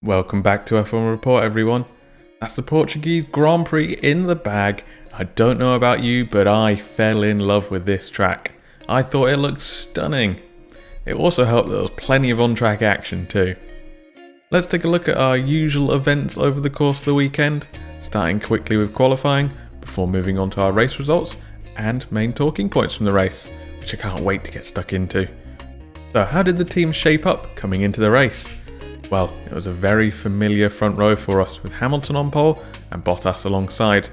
Welcome back to F1 Report, everyone. That's the Portuguese Grand Prix in the bag. I don't know about you, but I fell in love with this track. I thought it looked stunning. It also helped that there was plenty of on-track action too. Let's take a look at our usual events over the course of the weekend, starting quickly with qualifying before moving on to our race results and main talking points from the race, which I can't wait to get stuck into. So how did the team shape up coming into the race? Well, it was a very familiar front row for us, with Hamilton on pole and Bottas alongside.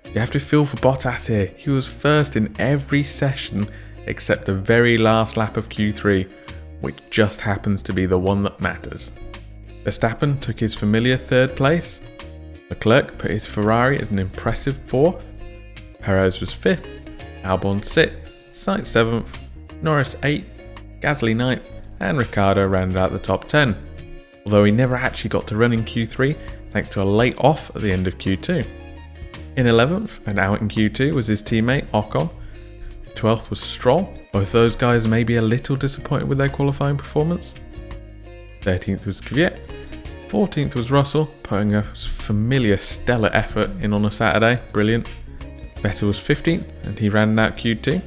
You have to feel for Bottas here. He was first in every session except the very last lap of Q3, which just happens to be the one that matters. Verstappen took his familiar third place. Leclerc put his Ferrari as an impressive fourth. Perez was fifth, Albon sixth, Sainz seventh, Norris eighth, Gasly ninth, and Ricciardo rounded out the top 10. Although he never actually got to run in Q3 thanks to a late off at the end of Q2. In 11th and out in Q2 was his teammate Ocon. 12th was Stroll. Both those guys may be a little disappointed with their qualifying performance. 13th was Kvyat. 14th was Russell, putting a familiar stellar effort in on a Saturday. Brilliant. Vettel was 15th and he rounded out Q2.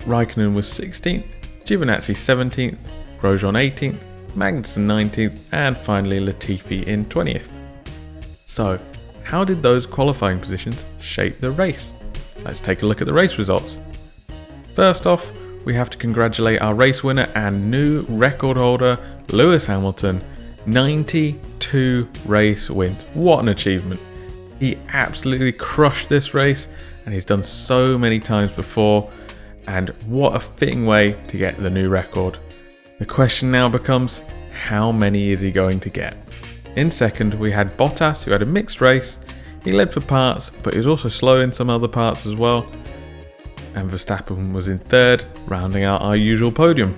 Raikkonen was 16th. Giovinazzi 17th. Grosjean 18th. Magnussen 19th, and finally Latifi in 20th. So, how did those qualifying positions shape the race? Let's take a look at the race results. First off, we have to congratulate our race winner and new record holder, Lewis Hamilton. 92 race wins. What an achievement. He absolutely crushed this race, and he's done so many times before, and what a fitting way to get the new record. The question now becomes, how many is he going to get? In second, we had Bottas, who had a mixed race. He led for parts, but he was also slow in some other parts as well. And Verstappen was in third, rounding out our usual podium.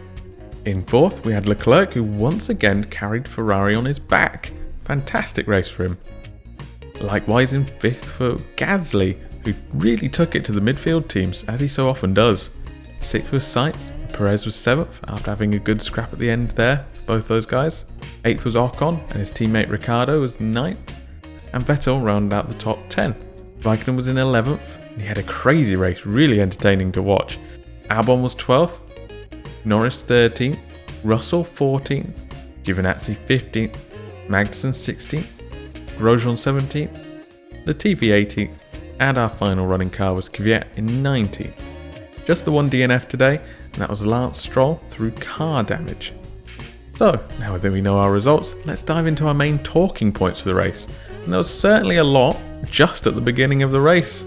In fourth, we had Leclerc, who once again carried Ferrari on his back. Fantastic race for him. Likewise in fifth for Gasly, who really took it to the midfield teams, as he so often does. Sixth was Sainz. Perez was 7th after having a good scrap at the end there for both those guys. 8th was Ocon and his teammate Ricciardo was 9th. And Vettel rounded out the top 10. Raikkonen was in 11th and he had a crazy race, really entertaining to watch. Albon was 12th, Norris 13th, Russell 14th, Giovinazzi 15th, Magnussen 16th, Grosjean 17th, Latifi 18th, and our final running car was Kvyat in 19th. Just the one DNF today, and that was Lance Stroll through car damage. So, now that we know our results, let's dive into our main talking points for the race. And there was certainly a lot just at the beginning of the race.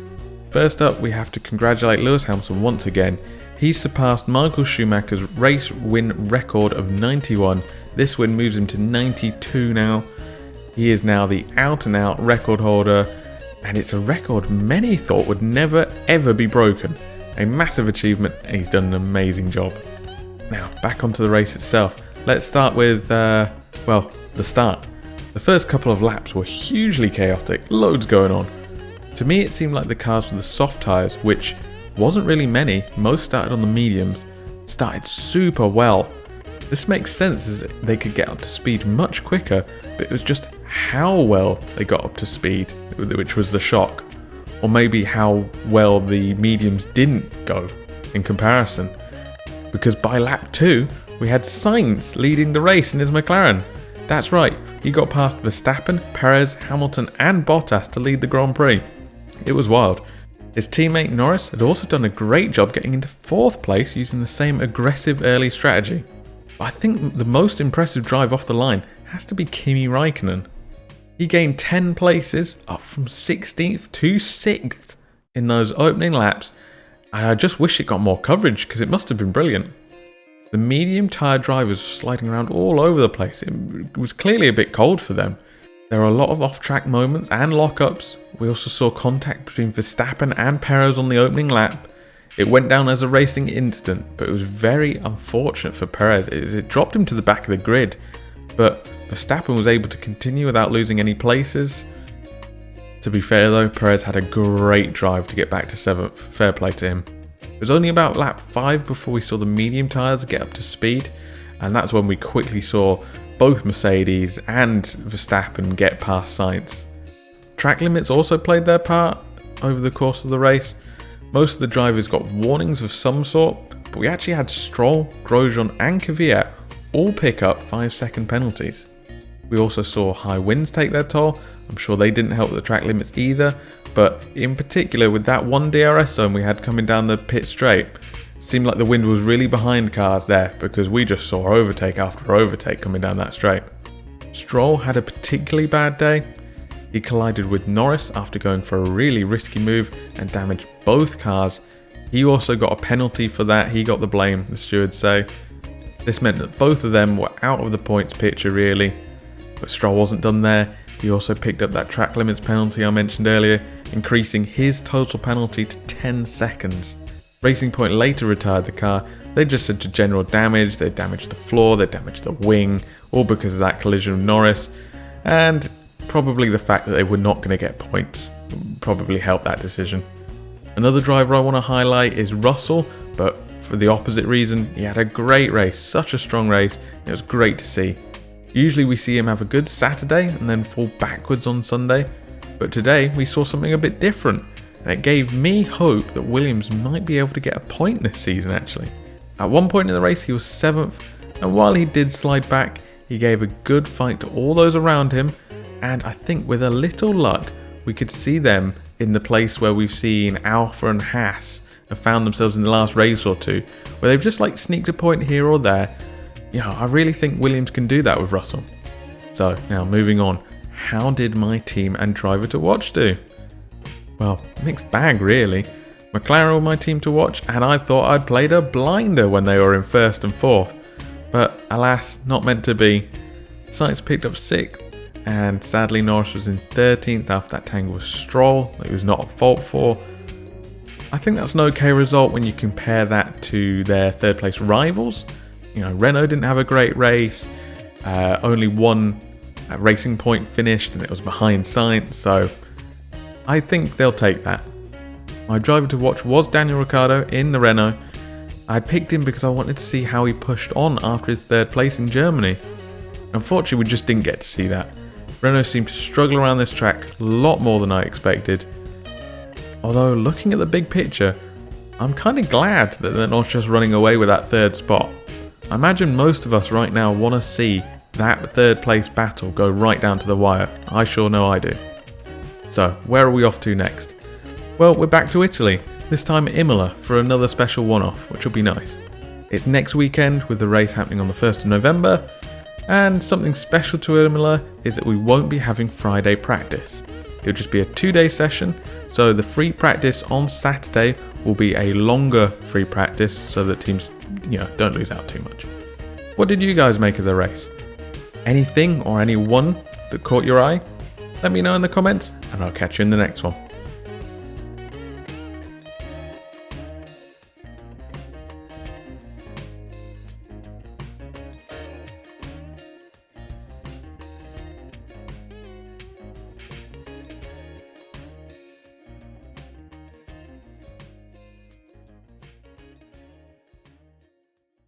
First up, we have to congratulate Lewis Hamilton once again. He's surpassed Michael Schumacher's race win record of 91. This win moves him to 92 now. He is now the out-and-out record holder, and it's a record many thought would never ever be broken. A massive achievement, and he's done an amazing job. Now, back onto the race itself. Let's start with, the start. The first couple of laps were hugely chaotic, loads going on. To me, it seemed like the cars with the soft tyres, which wasn't really many, most started on the mediums, started super well. This makes sense as they could get up to speed much quicker, but it was just how well they got up to speed, which was the shock. Or maybe how well the mediums didn't go in comparison. Because by lap 2, we had Sainz leading the race in his McLaren. That's right, he got past Verstappen, Perez, Hamilton and Bottas to lead the Grand Prix. It was wild. His teammate Norris had also done a great job getting into 4th place using the same aggressive early strategy. But I think the most impressive drive off the line has to be Kimi Raikkonen. He gained 10 places, up from 16th to 6th in those opening laps, and I just wish it got more coverage because it must have been brilliant. The medium tyre drivers were sliding around all over the place. It was clearly a bit cold for them. There were a lot of off-track moments and lock-ups. We also saw contact between Verstappen and Perez on the opening lap. It went down as a racing incident, but it was very unfortunate for Perez as it dropped him to the back of the grid. But Verstappen was able to continue without losing any places. To be fair though, Perez had a great drive to get back to 7th, fair play to him. It was only about lap 5 before we saw the medium tyres get up to speed, And that's when we quickly saw both Mercedes and Verstappen get past Sainz. Track limits also played their part over the course of the race. Most of the drivers got warnings of some sort, but we actually had Stroll, Grosjean and Kvyat all pick up 5-second penalties. We also saw high winds take their toll. I'm sure they didn't help the track limits either, but in particular with that one DRS zone we had coming down the pit straight, seemed like the wind was really behind cars there because we just saw overtake after overtake coming down that straight. Stroll had a particularly bad day. He collided with Norris after going for a really risky move and damaged both cars. He also got a penalty for that. He got the blame, the stewards say. This meant that both of them were out of the points picture really. But Stroll wasn't done there. He also picked up that track limits penalty I mentioned earlier, increasing his total penalty to 10 seconds. Racing Point later retired the car. They just said to general damage, they damaged the floor, they damaged the wing, all because of that collision with Norris. And probably the fact that they were not going to get points probably helped that decision. Another driver I want to highlight is Russell, but for the opposite reason. He had a great race, such a strong race, it was great to see. Usually we see him have a good Saturday and then fall backwards on Sunday, but today we saw something a bit different, and it gave me hope that Williams might be able to get a point this season actually. At one point in the race he was 7th, and while he did slide back, he gave a good fight to all those around him, and I think with a little luck we could see them in the place where we've seen Alfa and Haas have found themselves in the last race or two, where they've just like sneaked a point here or there. You know, I really think Williams can do that with Russell. So now moving on, how did my team and driver to watch do? Well, mixed bag really. McLaren were my team to watch, and I thought I'd played a blinder when they were in 1st and 4th. But alas, not meant to be. Sainz picked up 6th, and sadly Norris was in 13th after that tangle with Stroll that he was not at fault for. I think that's an okay result when you compare that to their 3rd place rivals. You know, Renault didn't have a great race, only one Racing Point finished and it was behind Sainz, so I think they'll take that. My driver to watch was Daniel Ricciardo in the Renault. I picked him because I wanted to see how he pushed on after his 3rd place in Germany. Unfortunately, we just didn't get to see that. Renault seemed to struggle around this track a lot more than I expected. Although, looking at the big picture, I'm kind of glad that they're not just running away with that 3rd spot. I imagine most of us right now want to see that 3rd place battle go right down to the wire. I sure know I do. So, where are we off to next? Well, we're back to Italy, this time at Imola for another special one-off, which will be nice. It's next weekend with the race happening on the 1st of November, and something special to Imola is that we won't be having Friday practice. It'll just be a 2-day session, so the free practice on Saturday will be a longer free practice so that teams, don't lose out too much. What did you guys make of the race? Anything or anyone that caught your eye? Let me know in the comments, and I'll catch you in the next one.